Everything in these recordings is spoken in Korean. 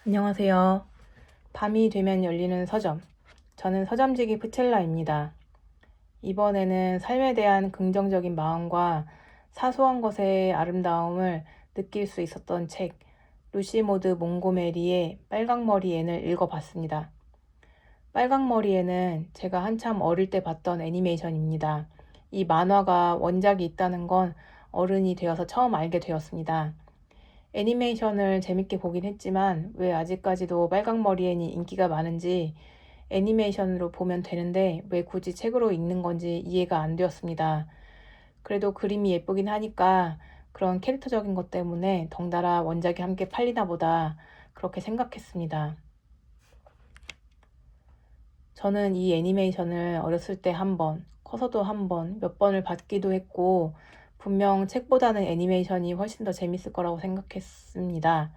안녕하세요. 밤이 되면 열리는 서점. 저는 서점지기 프첼라입니다. 이번에는 삶에 대한 긍정적인 마음과 사소한 것의 아름다움을 느낄 수 있었던 책, 루시 모드 몽고메리의 빨강머리 앤을 읽어봤습니다. 빨강머리 앤은 제가 한참 어릴 때 봤던 애니메이션입니다. 이 만화가 원작이 있다는 건 어른이 되어서 처음 알게 되었습니다. 애니메이션을 재밌게 보긴 했지만 왜 아직까지도 빨강머리 앤이 인기가 많은지 애니메이션으로 보면 되는데 왜 굳이 책으로 읽는 건지 이해가 안 되었습니다. 그래도 그림이 예쁘긴 하니까 그런 캐릭터적인 것 때문에 덩달아 원작이 함께 팔리나 보다 그렇게 생각했습니다. 저는 이 애니메이션을 어렸을 때 한 번, 커서도 한 번, 몇 번을 봤기도 했고 분명 책보다는 애니메이션이 훨씬 더 재밌을 거라고 생각했습니다.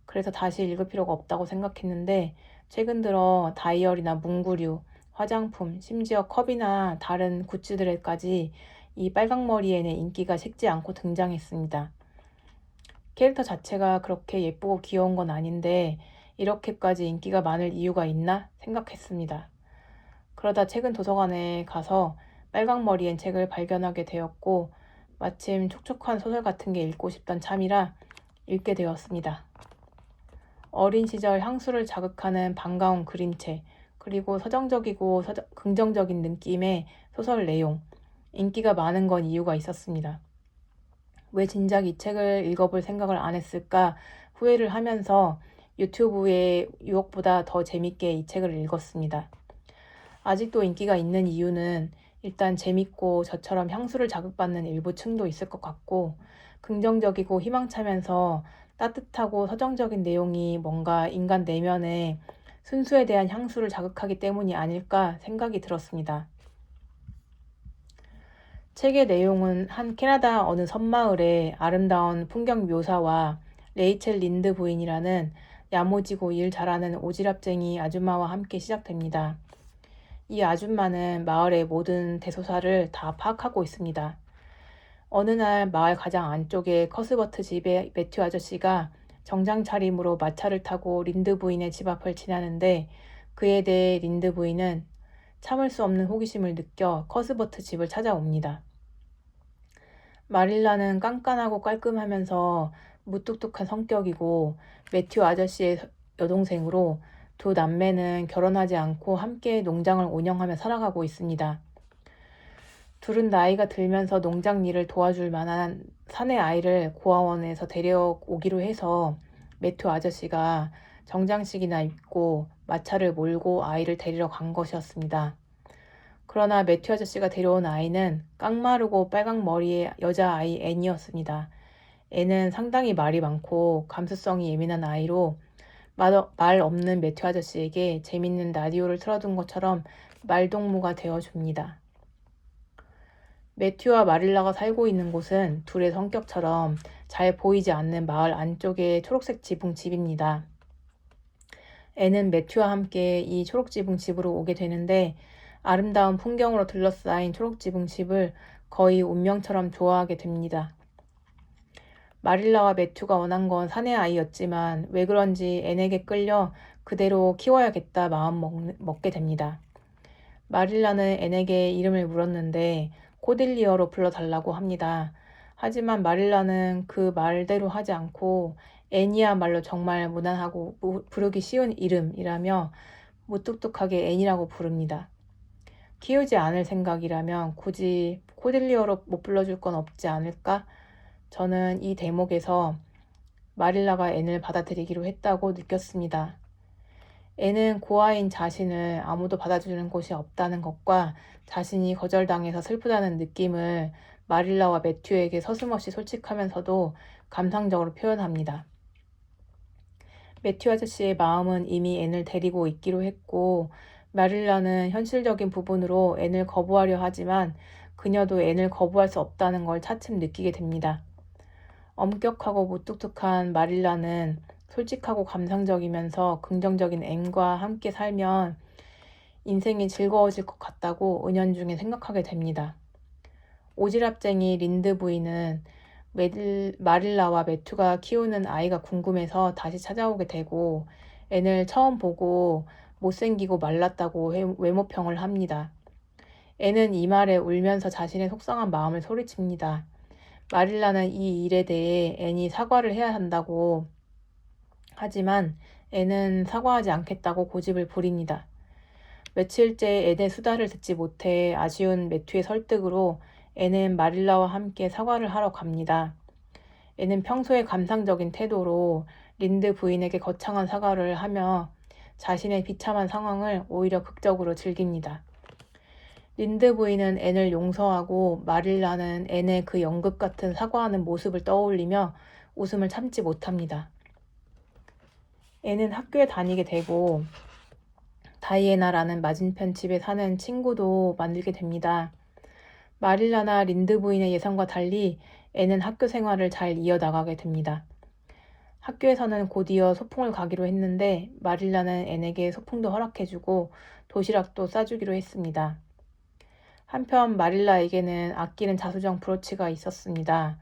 그래서 다시 읽을 필요가 없다고 생각했는데 최근 들어 다이어리나 문구류, 화장품, 심지어 컵이나 다른 굿즈들에까지 이 빨강머리에는 인기가 식지 않고 등장했습니다. 캐릭터 자체가 그렇게 예쁘고 귀여운 건 아닌데 이렇게까지 인기가 많을 이유가 있나 생각했습니다. 그러다 최근 도서관에 가서 빨강머리엔 책을 발견하게 되었고 마침 촉촉한 소설 같은 게 읽고 싶던 참이라 읽게 되었습니다. 어린 시절 향수를 자극하는 반가운 그림체, 그리고 서정적이고 긍정적인 느낌의 소설 내용, 인기가 많은 건 이유가 있었습니다. 왜 진작 이 책을 읽어볼 생각을 안 했을까 후회를 하면서 유튜브의 유혹보다 더 재밌게 이 책을 읽었습니다. 아직도 인기가 있는 이유는 일단 재밌고 저처럼 향수를 자극받는 일부 층도 있을 것 같고 긍정적이고 희망차면서 따뜻하고 서정적인 내용이 뭔가 인간 내면의 순수에 대한 향수를 자극하기 때문이 아닐까 생각이 들었습니다. 책의 내용은 한 캐나다 어느 섬마을의 아름다운 풍경 묘사와 레이첼 린드 부인이라는 야무지고 일 잘하는 오지랖쟁이 아줌마와 함께 시작됩니다. 이 아줌마는 마을의 모든 대소사를 다 파악하고 있습니다. 어느 날 마을 가장 안쪽의 커스버트 집의 매튜 아저씨가 정장 차림으로 마차를 타고 린드 부인의 집 앞을 지나는데 그에 대해 린드 부인은 참을 수 없는 호기심을 느껴 커스버트 집을 찾아옵니다. 마릴라는 깐깐하고 깔끔하면서 무뚝뚝한 성격이고 매튜 아저씨의 여동생으로 두 남매는 결혼하지 않고 함께 농장을 운영하며 살아가고 있습니다. 둘은 나이가 들면서 농장 일을 도와줄 만한 사내 아이를 고아원에서 데려오기로 해서 매튜 아저씨가 정장식이나 입고 마차를 몰고 아이를 데리러 간 것이었습니다. 그러나 매튜 아저씨가 데려온 아이는 깡마르고 빨강 머리의 여자아이 앤이었습니다. 앤은 상당히 말이 많고 감수성이 예민한 아이로 말 없는 매튜 아저씨에게 재밌는 라디오를 틀어둔 것처럼 말동무가 되어줍니다. 매튜와 마릴라가 살고 있는 곳은 둘의 성격처럼 잘 보이지 않는 마을 안쪽의 초록색 지붕 집입니다. 앤은 매튜와 함께 이 초록 지붕 집으로 오게 되는데 아름다운 풍경으로 둘러싸인 초록 지붕 집을 거의 운명처럼 좋아하게 됩니다. 마릴라와 매튜가 원한 건 사내 아이였지만 왜 그런지 앤에게 끌려 그대로 키워야겠다 마음 먹게 됩니다. 마릴라는 앤에게 이름을 물었는데 코딜리어로 불러달라고 합니다. 하지만 마릴라는 그 말대로 하지 않고 앤이야말로 정말 무난하고 부르기 쉬운 이름이라며 무뚝뚝하게 앤이라고 부릅니다. 키우지 않을 생각이라면 굳이 코딜리어로 못 불러줄 건 없지 않을까? 저는 이 대목에서 마릴라가 앤을 받아들이기로 했다고 느꼈습니다. 앤은 고아인 자신을 아무도 받아주는 곳이 없다는 것과 자신이 거절당해서 슬프다는 느낌을 마릴라와 매튜에게 서슴없이 솔직하면서도 감상적으로 표현합니다. 매튜 아저씨의 마음은 이미 앤을 데리고 있기로 했고 마릴라는 현실적인 부분으로 앤을 거부하려 하지만 그녀도 앤을 거부할 수 없다는 걸 차츰 느끼게 됩니다. 엄격하고 무뚝뚝한 마릴라는 솔직하고 감상적이면서 긍정적인 앤과 함께 살면 인생이 즐거워질 것 같다고 은연중에 생각하게 됩니다. 오지랖쟁이 린드 부인은 마릴라와 매튜가 키우는 아이가 궁금해서 다시 찾아오게 되고 앤을 처음 보고 못생기고 말랐다고 외모평을 합니다. 앤은 이 말에 울면서 자신의 속상한 마음을 소리칩니다. 마릴라는 이 일에 대해 앤이 사과를 해야 한다고 하지만 앤은 사과하지 않겠다고 고집을 부립니다. 며칠째 앤의 수다를 듣지 못해 아쉬운 매튜의 설득으로 앤은 마릴라와 함께 사과를 하러 갑니다. 앤은 평소에 감상적인 태도로 린드 부인에게 거창한 사과를 하며 자신의 비참한 상황을 오히려 극적으로 즐깁니다. 린드 부인은 앤을 용서하고 마릴라는 앤의 그 연극 같은 사과하는 모습을 떠올리며 웃음을 참지 못합니다. 앤은 학교에 다니게 되고 다이애나라는 맞은편 집에 사는 친구도 만들게 됩니다. 마릴라나 린드 부인의 예상과 달리 앤은 학교 생활을 잘 이어나가게 됩니다. 학교에서는 곧이어 소풍을 가기로 했는데 마릴라는 앤에게 소풍도 허락해주고 도시락도 싸주기로 했습니다. 한편 마릴라에게는 아끼는 자수정 브로치가 있었습니다.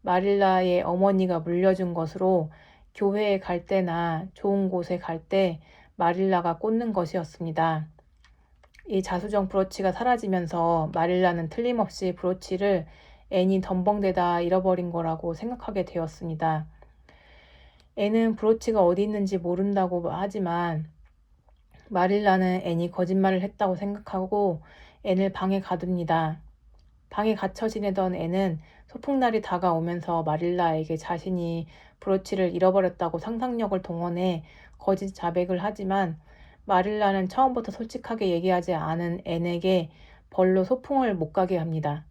마릴라의 어머니가 물려준 것으로 교회에 갈 때나 좋은 곳에 갈 때 마릴라가 꽂는 것이었습니다. 이 자수정 브로치가 사라지면서 마릴라는 틀림없이 브로치를 앤이 덤벙대다 잃어버린 거라고 생각하게 되었습니다. 앤은 브로치가 어디 있는지 모른다고 하지만 마릴라는 앤이 거짓말을 했다고 생각하고 앤을 방에 가둡니다. 방에 갇혀 지내던 앤은 소풍날이 다가오면서 마릴라에게 자신이 브로치를 잃어버렸다고 상상력을 동원해 거짓 자백을 하지만 마릴라는 처음부터 솔직하게 얘기하지 않은 앤에게 벌로 소풍을 못 가게 합니다.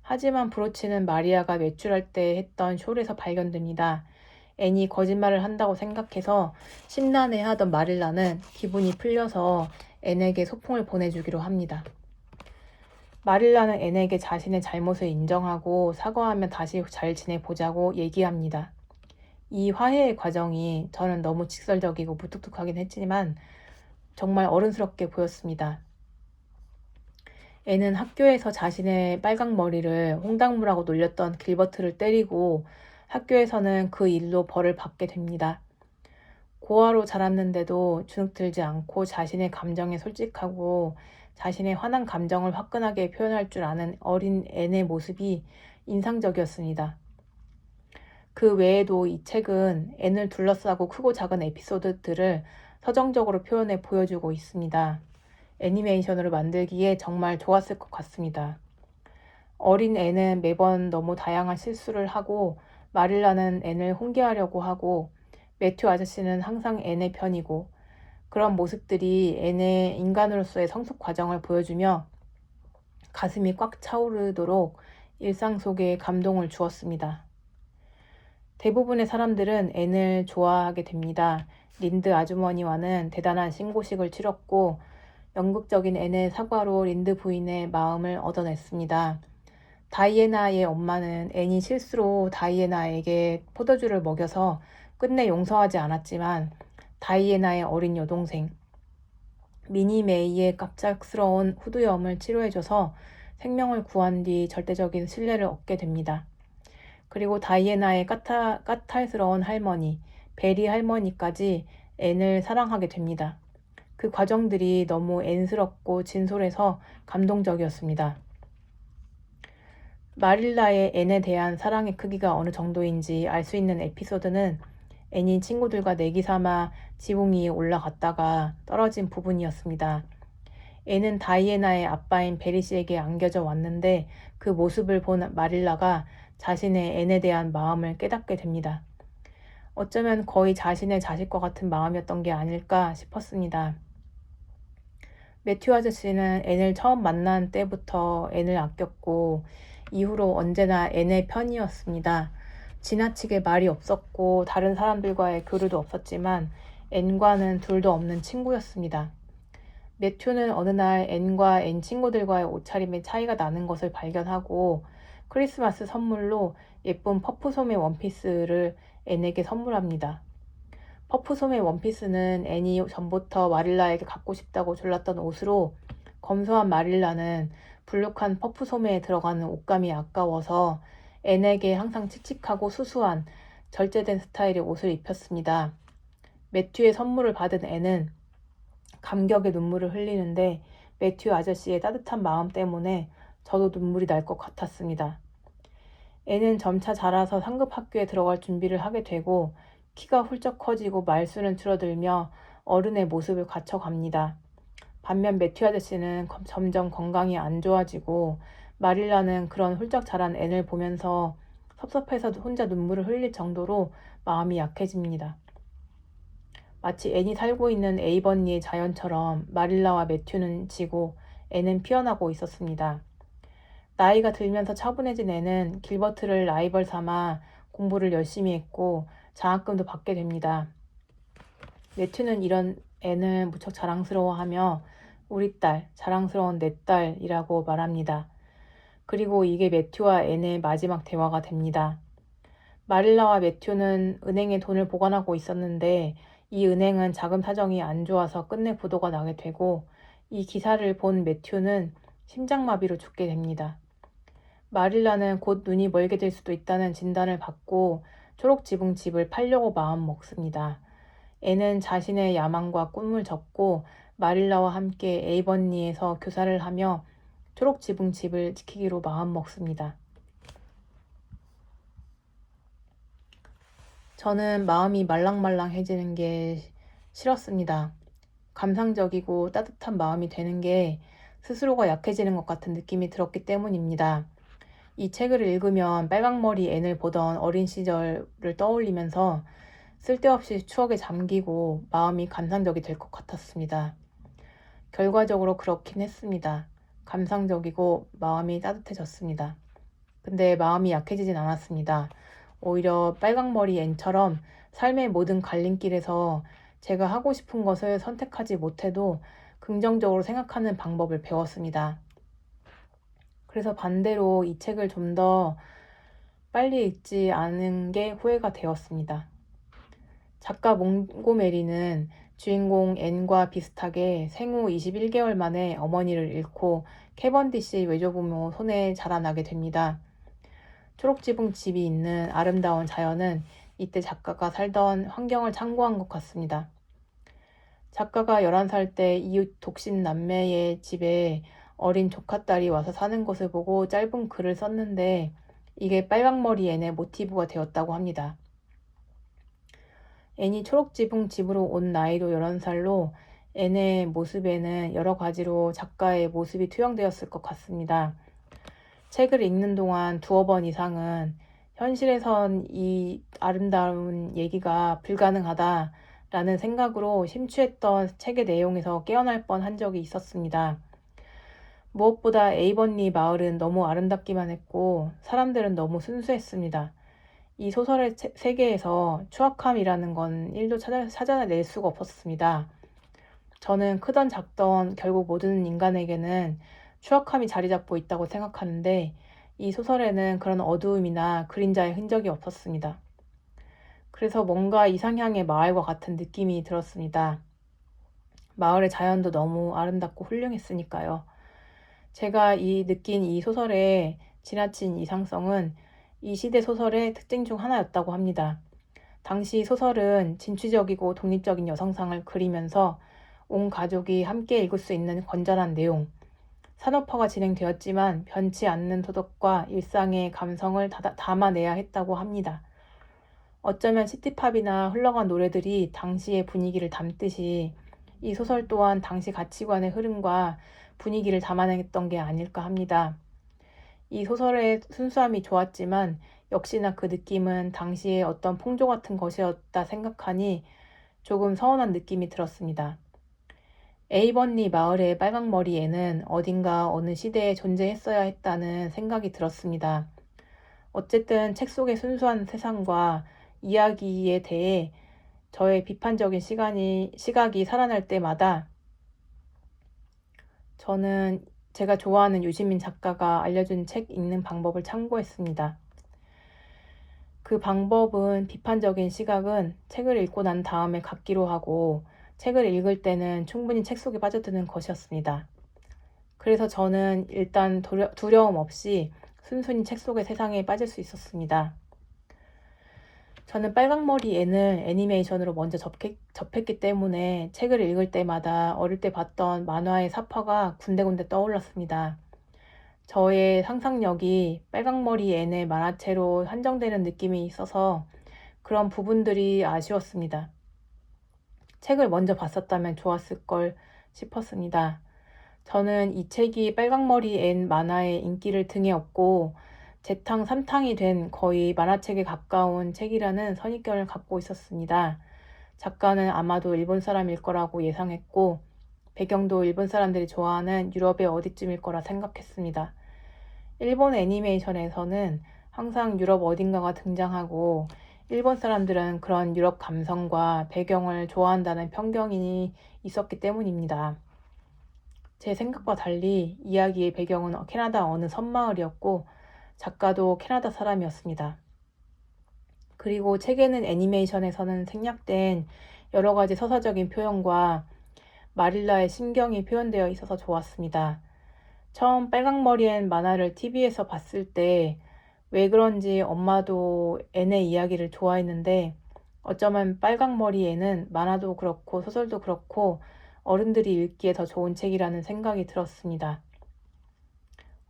하지만 브로치는 마리아가 외출할 때 했던 숄에서 발견됩니다. 앤이 거짓말을 한다고 생각해서 심란해하던 마릴라는 기분이 풀려서 앤에게 소풍을 보내주기로 합니다. 마릴라는 앤에게 자신의 잘못을 인정하고 사과하며 다시 잘 지내보자고 얘기합니다. 이 화해의 과정이 저는 너무 직설적이고 무뚝뚝하긴 했지만 정말 어른스럽게 보였습니다. 앤은 학교에서 자신의 빨강 머리를 홍당무라고 놀렸던 길버트를 때리고 학교에서는 그 일로 벌을 받게 됩니다. 고아로 자랐는데도 주눅들지 않고 자신의 감정에 솔직하고 자신의 화난 감정을 화끈하게 표현할 줄 아는 어린 앤의 모습이 인상적이었습니다. 그 외에도 이 책은 앤을 둘러싸고 크고 작은 에피소드들을 서정적으로 표현해 보여주고 있습니다. 애니메이션으로 만들기에 정말 좋았을 것 같습니다. 어린 앤은 매번 너무 다양한 실수를 하고 마릴라는 앤을 훈계하려고 하고 매튜 아저씨는 항상 앤의 편이고 그런 모습들이 앤의 인간으로서의 성숙 과정을 보여주며 가슴이 꽉 차오르도록 일상 속에 감동을 주었습니다. 대부분의 사람들은 앤을 좋아하게 됩니다. 린드 아주머니와는 대단한 신고식을 치렀고 연극적인 앤의 사과로 린드 부인의 마음을 얻어냈습니다. 다이애나의 엄마는 앤이 실수로 다이애나에게 포도주를 먹여서 끝내 용서하지 않았지만 다이애나의 어린 여동생 미니 메이의 갑작스러운 후두염을 치료해줘서 생명을 구한 뒤 절대적인 신뢰를 얻게 됩니다. 그리고 다이애나의 까탈스러운 할머니 베리 할머니까지 앤을 사랑하게 됩니다. 그 과정들이 너무 앤스럽고 진솔해서 감동적이었습니다. 마릴라의 앤에 대한 사랑의 크기가 어느 정도인지 알 수 있는 에피소드는 앤이 친구들과 내기 삼아 지붕 위에 올라갔다가 떨어진 부분이었습니다. 앤은 다이애나의 아빠인 베리 씨에게 안겨져 왔는데 그 모습을 본 마릴라가 자신의 앤에 대한 마음을 깨닫게 됩니다. 어쩌면 거의 자신의 자식과 같은 마음이었던 게 아닐까 싶었습니다. 매튜 아저씨는 앤을 처음 만난 때부터 앤을 아꼈고 이후로 언제나 앤의 편이었습니다. 지나치게 말이 없었고 다른 사람들과의 교류도 없었지만 앤과는 둘도 없는 친구였습니다. 매튜는 어느 날 앤과 앤 친구들과의 옷차림에 차이가 나는 것을 발견하고 크리스마스 선물로 예쁜 퍼프 소매 원피스를 앤에게 선물합니다. 퍼프 소매 원피스는 앤이 전부터 마릴라에게 갖고 싶다고 졸랐던 옷으로 검소한 마릴라는 불룩한 퍼프 소매에 들어가는 옷감이 아까워서 앤에게 항상 칙칙하고 수수한 절제된 스타일의 옷을 입혔습니다. 매튜의 선물을 받은 앤은 감격의 눈물을 흘리는데 매튜 아저씨의 따뜻한 마음 때문에 저도 눈물이 날 것 같았습니다. 앤은 점차 자라서 상급 학교에 들어갈 준비를 하게 되고 키가 훌쩍 커지고 말수는 줄어들며 어른의 모습을 갖춰갑니다. 반면 매튜 아저씨는 점점 건강이 안 좋아지고 마릴라는 그런 훌쩍 자란 앤을 보면서 섭섭해서 혼자 눈물을 흘릴 정도로 마음이 약해집니다. 마치 앤이 살고 있는 에이버니의 자연처럼 마릴라와 매튜는 지고 앤은 피어나고 있었습니다. 나이가 들면서 차분해진 앤은 길버트를 라이벌 삼아 공부를 열심히 했고 장학금도 받게 됩니다. 매튜는 이런 앤을 무척 자랑스러워하며 우리 딸, 자랑스러운 내 딸이라고 말합니다. 그리고 이게 매튜와 앤의 마지막 대화가 됩니다. 마릴라와 매튜는 은행에 돈을 보관하고 있었는데 이 은행은 자금 사정이 안 좋아서 끝내 부도가 나게 되고 이 기사를 본 매튜는 심장마비로 죽게 됩니다. 마릴라는 곧 눈이 멀게 될 수도 있다는 진단을 받고 초록지붕 집을 팔려고 마음먹습니다. 앤은 자신의 야망과 꿈을 접고 마릴라와 함께 에이버니에서 교사를 하며 초록지붕 집을 지키기로 마음먹습니다. 저는 마음이 말랑말랑해지는 게 싫었습니다. 감상적이고 따뜻한 마음이 되는 게 스스로가 약해지는 것 같은 느낌이 들었기 때문입니다. 이 책을 읽으면 빨강머리 앤을 보던 어린 시절을 떠올리면서 쓸데없이 추억에 잠기고 마음이 감상적이 될 것 같았습니다. 결과적으로 그렇긴 했습니다. 감상적이고 마음이 따뜻해졌습니다. 근데 마음이 약해지진 않았습니다. 오히려 빨강머리 앤처럼 삶의 모든 갈림길에서 제가 하고 싶은 것을 선택하지 못해도 긍정적으로 생각하는 방법을 배웠습니다. 그래서 반대로 이 책을 좀 더 빨리 읽지 않은 게 후회가 되었습니다. 작가 몽고메리는 주인공 앤과 비슷하게 생후 21개월 만에 어머니를 잃고 캐번디시 외조부모 손에 자라나게 됩니다. 초록지붕 집이 있는 아름다운 자연은 이때 작가가 살던 환경을 참고한 것 같습니다. 작가가 11살 때 이웃 독신 남매의 집에 어린 조카딸이 와서 사는 것을 보고 짧은 글을 썼는데 이게 빨강머리 앤의 모티브가 되었다고 합니다. 앤이 초록지붕 집으로 온 나이도 11살로 앤의 모습에는 여러 가지로 작가의 모습이 투영되었을 것 같습니다. 책을 읽는 동안 두어 번 이상은 현실에선 이 아름다운 얘기가 불가능하다라는 생각으로 심취했던 책의 내용에서 깨어날 뻔한 적이 있었습니다. 무엇보다 에이번리 마을은 너무 아름답기만 했고 사람들은 너무 순수했습니다. 이 소설의 세계에서 추악함이라는 건 1도 찾아낼 수가 없었습니다. 저는 크던 작던 결국 모든 인간에게는 추악함이 자리 잡고 있다고 생각하는데 이 소설에는 그런 어두움이나 그림자의 흔적이 없었습니다. 그래서 뭔가 이상향의 마을과 같은 느낌이 들었습니다. 마을의 자연도 너무 아름답고 훌륭했으니까요. 제가 느낀 이 소설의 지나친 이상성은 이 시대 소설의 특징 중 하나였다고 합니다. 당시 소설은 진취적이고 독립적인 여성상을 그리면서 온 가족이 함께 읽을 수 있는 건전한 내용, 산업화가 진행되었지만 변치 않는 도덕과 일상의 감성을 담아내야 했다고 합니다. 어쩌면 시티팝이나 흘러간 노래들이 당시의 분위기를 담듯이 이 소설 또한 당시 가치관의 흐름과 분위기를 담아냈던 게 아닐까 합니다. 이 소설의 순수함이 좋았지만 역시나 그 느낌은 당시의 어떤 풍조 같은 것이었다 생각하니 조금 서운한 느낌이 들었습니다. 에이번리 마을의 빨강머리 앤은 어딘가 어느 시대에 존재했어야 했다는 생각이 들었습니다. 어쨌든 책 속의 순수한 세상과 이야기에 대해 저의 비판적인 시각이 살아날 때마다 저는 제가 좋아하는 유시민 작가가 알려준 책 읽는 방법을 참고했습니다. 그 방법은 비판적인 시각은 책을 읽고 난 다음에 갖기로 하고 책을 읽을 때는 충분히 책 속에 빠져드는 것이었습니다. 그래서 저는 일단 두려움 없이 순순히 책 속의 세상에 빠질 수 있었습니다. 저는 빨강머리 앤을 애니메이션으로 먼저 접했기 때문에 책을 읽을 때마다 어릴 때 봤던 만화의 사파가 군데군데 떠올랐습니다. 저의 상상력이 빨강머리 앤의 만화체로 한정되는 느낌이 있어서 그런 부분들이 아쉬웠습니다. 책을 먼저 봤었다면 좋았을 걸 싶었습니다. 저는 이 책이 빨강머리 앤 만화의 인기를 등에 업고 재탕 3탕이 된 거의 만화책에 가까운 책이라는 선입견을 갖고 있었습니다. 작가는 아마도 일본 사람일 거라고 예상했고 배경도 일본 사람들이 좋아하는 유럽의 어디쯤일 거라 생각했습니다. 일본 애니메이션에서는 항상 유럽 어딘가가 등장하고 일본 사람들은 그런 유럽 감성과 배경을 좋아한다는 편견이 있었기 때문입니다. 제 생각과 달리 이야기의 배경은 캐나다 어느 섬마을이었고 작가도 캐나다 사람이었습니다. 그리고 책에는 애니메이션에서는 생략된 여러 가지 서사적인 표현과 마릴라의 심경이 표현되어 있어서 좋았습니다. 처음 빨강머리엔 만화를 TV에서 봤을 때 왜 그런지 엄마도 앤의 이야기를 좋아했는데 어쩌면 빨강머리에는 만화도 그렇고 소설도 그렇고 어른들이 읽기에 더 좋은 책이라는 생각이 들었습니다.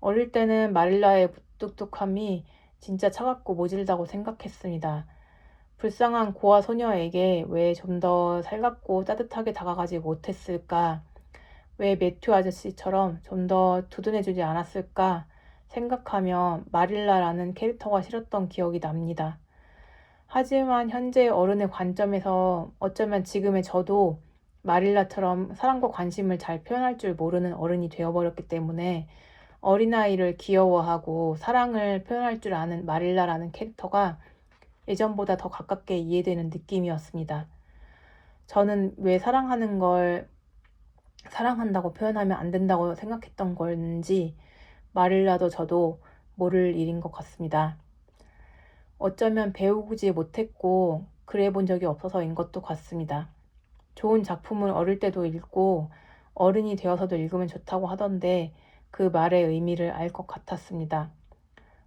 어릴 때는 마릴라의 무뚝뚝함이 진짜 차갑고 모질다고 생각했습니다. 불쌍한 고아 소녀에게 왜 좀 더 살갑고 따뜻하게 다가가지 못했을까? 왜 매튜 아저씨처럼 좀 더 두둔해주지 않았을까? 생각하며 마릴라라는 캐릭터가 싫었던 기억이 납니다. 하지만 현재 어른의 관점에서 어쩌면 지금의 저도 마릴라처럼 사랑과 관심을 잘 표현할 줄 모르는 어른이 되어버렸기 때문에 어린아이를 귀여워하고 사랑을 표현할 줄 아는 마릴라라는 캐릭터가 예전보다 더 가깝게 이해되는 느낌이었습니다. 저는 왜 사랑하는 걸 사랑한다고 표현하면 안 된다고 생각했던 건지 마릴라도 저도 모를 일인 것 같습니다. 어쩌면 배우지 못했고 그래 본 적이 없어서인 것도 같습니다. 좋은 작품을 어릴 때도 읽고 어른이 되어서도 읽으면 좋다고 하던데 그 말의 의미를 알 것 같았습니다.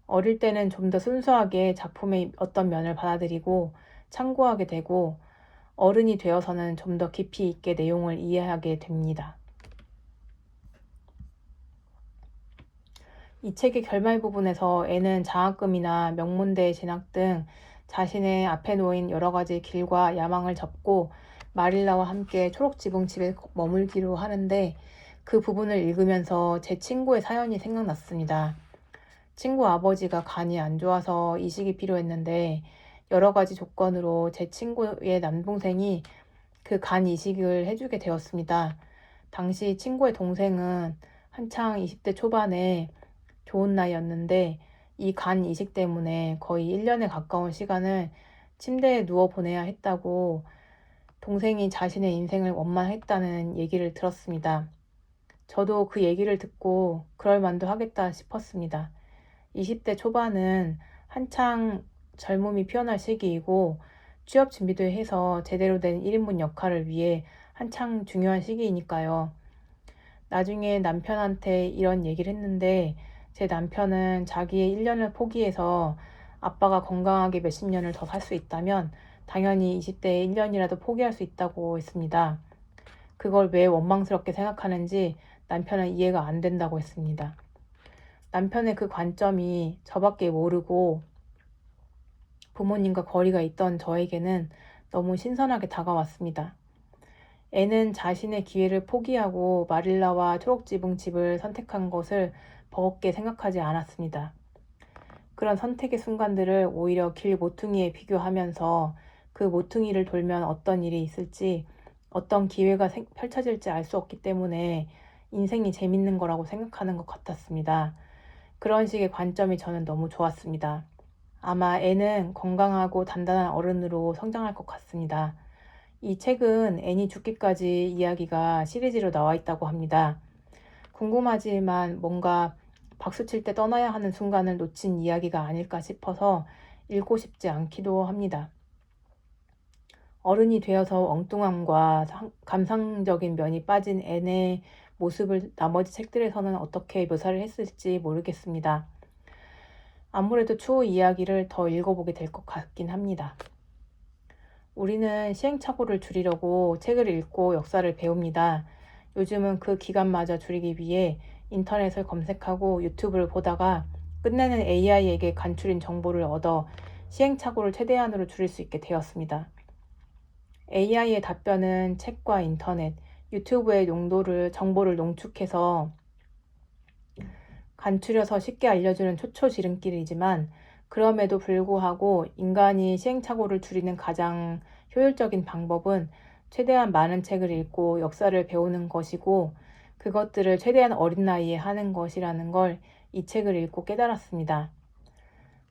어릴 때는 좀 더 순수하게 작품의 어떤 면을 받아들이고 참고하게 되고 어른이 되어서는 좀 더 깊이 있게 내용을 이해하게 됩니다. 이 책의 결말 부분에서 앤은 장학금이나 명문대에 진학 등 자신의 앞에 놓인 여러 가지 길과 야망을 접고 마릴라와 함께 초록지붕집에 머물기로 하는데 그 부분을 읽으면서 제 친구의 사연이 생각났습니다. 친구 아버지가 간이 안 좋아서 이식이 필요했는데 여러 가지 조건으로 제 친구의 남동생이 그 간 이식을 해주게 되었습니다. 당시 친구의 동생은 한창 20대 초반에 좋은 나이였는데 이 간 이식 때문에 거의 1년에 가까운 시간을 침대에 누워 보내야 했다고 동생이 자신의 인생을 원망했다는 얘기를 들었습니다. 저도 그 얘기를 듣고 그럴 만도 하겠다 싶었습니다. 20대 초반은 한창 젊음이 피어날 시기이고 취업 준비도 해서 제대로 된 1인분 역할을 위해 한창 중요한 시기이니까요. 나중에 남편한테 이런 얘기를 했는데 제 남편은 자기의 1년을 포기해서 아빠가 건강하게 몇십 년을 더 살 수 있다면 당연히 20대에 1년이라도 포기할 수 있다고 했습니다. 그걸 왜 원망스럽게 생각하는지 남편은 이해가 안 된다고 했습니다. 남편의 그 관점이 저밖에 모르고 부모님과 거리가 있던 저에게는 너무 신선하게 다가왔습니다. 애는 자신의 기회를 포기하고 마릴라와 초록지붕집을 선택한 것을 버겁게 생각하지 않았습니다. 그런 선택의 순간들을 오히려 길 모퉁이에 비교하면서 그 모퉁이를 돌면 어떤 일이 있을지 어떤 기회가 펼쳐질지 알 수 없기 때문에 인생이 재밌는 거라고 생각하는 것 같았습니다. 그런 식의 관점이 저는 너무 좋았습니다. 아마 애는 건강하고 단단한 어른으로 성장할 것 같습니다. 이 책은 애니 죽기까지 이야기가 시리즈로 나와 있다고 합니다. 궁금하지만 뭔가 박수칠 때 떠나야 하는 순간을 놓친 이야기가 아닐까 싶어서 읽고 싶지 않기도 합니다. 어른이 되어서 엉뚱함과 감상적인 면이 빠진 앤의 모습을 나머지 책들에서는 어떻게 묘사를 했을지 모르겠습니다. 아무래도 추후 이야기를 더 읽어보게 될 것 같긴 합니다. 우리는 시행착오를 줄이려고 책을 읽고 역사를 배웁니다. 요즘은 그 기간마저 줄이기 위해 인터넷을 검색하고 유튜브를 보다가 끝내는 AI에게 간추린 정보를 얻어 시행착오를 최대한으로 줄일 수 있게 되었습니다. AI의 답변은 책과 인터넷, 유튜브의 정보를 농축해서 간추려서 쉽게 알려주는 초초 지름길이지만 그럼에도 불구하고 인간이 시행착오를 줄이는 가장 효율적인 방법은 최대한 많은 책을 읽고 역사를 배우는 것이고 그것들을 최대한 어린 나이에 하는 것이라는 걸 이 책을 읽고 깨달았습니다.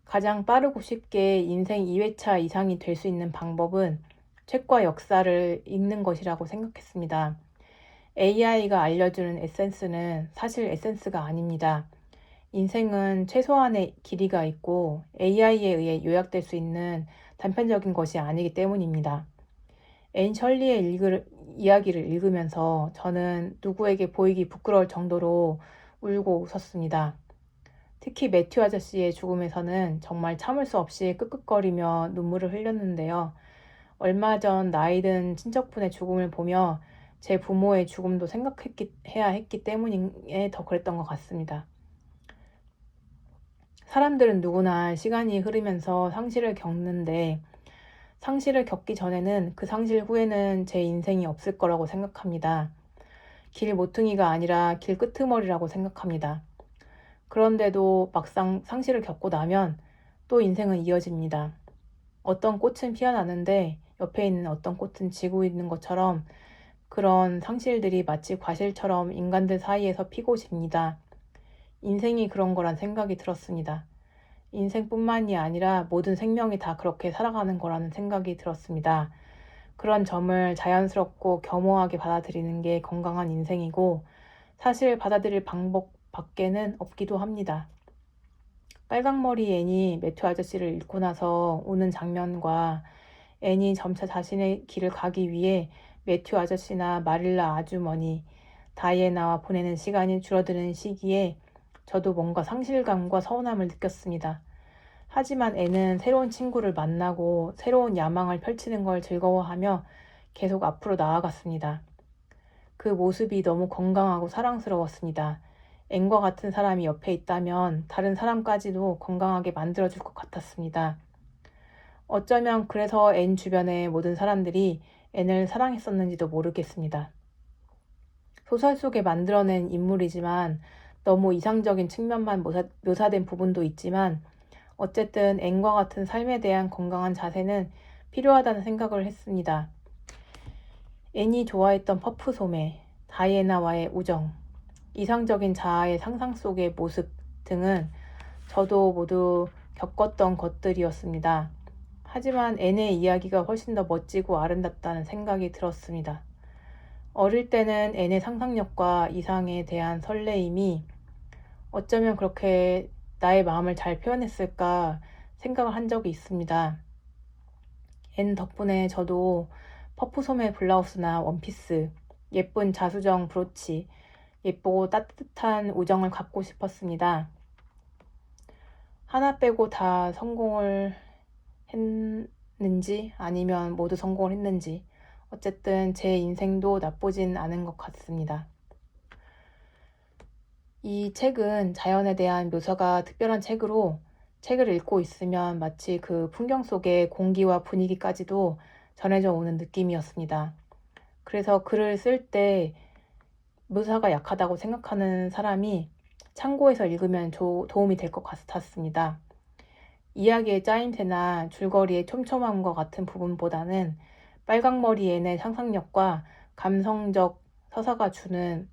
가장 빠르고 쉽게 인생 2회차 이상이 될 수 있는 방법은 책과 역사를 읽는 것이라고 생각했습니다. AI가 알려주는 에센스는 사실 에센스가 아닙니다. 인생은 최소한의 길이가 있고 AI에 의해 요약될 수 있는 단편적인 것이 아니기 때문입니다. 앤 셜리의 이야기를 읽으면서 저는 누구에게 보이기 부끄러울 정도로 울고 웃었습니다. 특히 매튜 아저씨의 죽음에서는 정말 참을 수 없이 끄끄거리며 눈물을 흘렸는데요. 얼마 전 나이 든 친척분의 죽음을 보며 제 부모의 죽음도 생각해야 했기 때문에 더 그랬던 것 같습니다. 사람들은 누구나 시간이 흐르면서 상실을 겪는데 상실을 겪기 전에는 그 상실 후에는 제 인생이 없을 거라고 생각합니다. 길 모퉁이가 아니라 길 끄트머리라고 생각합니다. 그런데도 막상 상실을 겪고 나면 또 인생은 이어집니다. 어떤 꽃은 피어나는데 옆에 있는 어떤 꽃은 지고 있는 것처럼 그런 상실들이 마치 과실처럼 인간들 사이에서 피고 집니다. 인생이 그런 거란 생각이 들었습니다. 인생뿐만이 아니라 모든 생명이 다 그렇게 살아가는 거라는 생각이 들었습니다. 그런 점을 자연스럽고 겸허하게 받아들이는 게 건강한 인생이고 사실 받아들일 방법 밖에는 없기도 합니다. 빨강머리 앤이 매튜 아저씨를 잃고 나서 우는 장면과 앤이 점차 자신의 길을 가기 위해 매튜 아저씨나 마릴라 아주머니, 다이애나와 보내는 시간이 줄어드는 시기에 저도 뭔가 상실감과 서운함을 느꼈습니다. 하지만 앤은 새로운 친구를 만나고 새로운 야망을 펼치는 걸 즐거워하며 계속 앞으로 나아갔습니다. 그 모습이 너무 건강하고 사랑스러웠습니다. 앤과 같은 사람이 옆에 있다면 다른 사람까지도 건강하게 만들어줄 것 같았습니다. 어쩌면 그래서 앤 주변의 모든 사람들이 앤을 사랑했었는지도 모르겠습니다. 소설 속에 만들어낸 인물이지만 너무 이상적인 측면만 묘사된 부분도 있지만 어쨌든 앤과 같은 삶에 대한 건강한 자세는 필요하다는 생각을 했습니다. 앤이 좋아했던 퍼프 소매, 다이애나와의 우정, 이상적인 자아의 상상 속의 모습 등은 저도 모두 겪었던 것들이었습니다. 하지만 앤의 이야기가 훨씬 더 멋지고 아름답다는 생각이 들었습니다. 어릴 때는 앤의 상상력과 이상에 대한 설레임이 어쩌면 그렇게 나의 마음을 잘 표현했을까 생각을 한 적이 있습니다. 앤 덕분에 저도 퍼프소매 블라우스나 원피스, 예쁜 자수정 브로치, 예쁘고 따뜻한 우정을 갖고 싶었습니다. 하나 빼고 다 성공을 했는지 아니면 모두 성공을 했는지 어쨌든 제 인생도 나쁘진 않은 것 같습니다. 이 책은 자연에 대한 묘사가 특별한 책으로 책을 읽고 있으면 마치 그 풍경 속의 공기와 분위기까지도 전해져 오는 느낌이었습니다. 그래서 글을 쓸 때 묘사가 약하다고 생각하는 사람이 참고해서 읽으면 도움이 될 것 같았습니다. 이야기의 짜임새나 줄거리의 촘촘함과 같은 부분보다는 빨강머리 앤의 상상력과 감성적 서사가 주는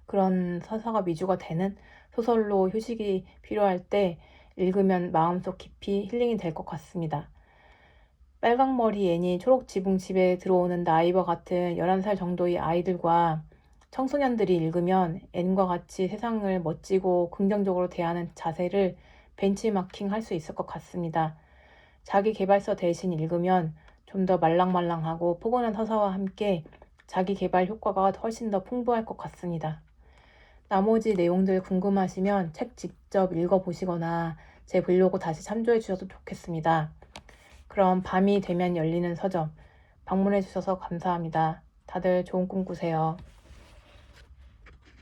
그런 서사가 위주가 되는 소설로 휴식이 필요할 때 읽으면 마음속 깊이 힐링이 될 것 같습니다. 빨강머리 앤이 초록 지붕 집에 들어오는 나이와 같은 11살 정도의 아이들과 청소년들이 읽으면 앤과 같이 세상을 멋지고 긍정적으로 대하는 자세를 벤치마킹 할 수 있을 것 같습니다. 자기 개발서 대신 읽으면 좀 더 말랑말랑하고 포근한 서사와 함께 자기 개발 효과가 훨씬 더 풍부할 것 같습니다. 나머지 내용들 궁금하시면 책 직접 읽어보시거나 제 블로그 다시 참조해 주셔도 좋겠습니다. 그럼 밤이 되면 열리는 서점 방문해 주셔서 감사합니다. 다들 좋은 꿈 꾸세요.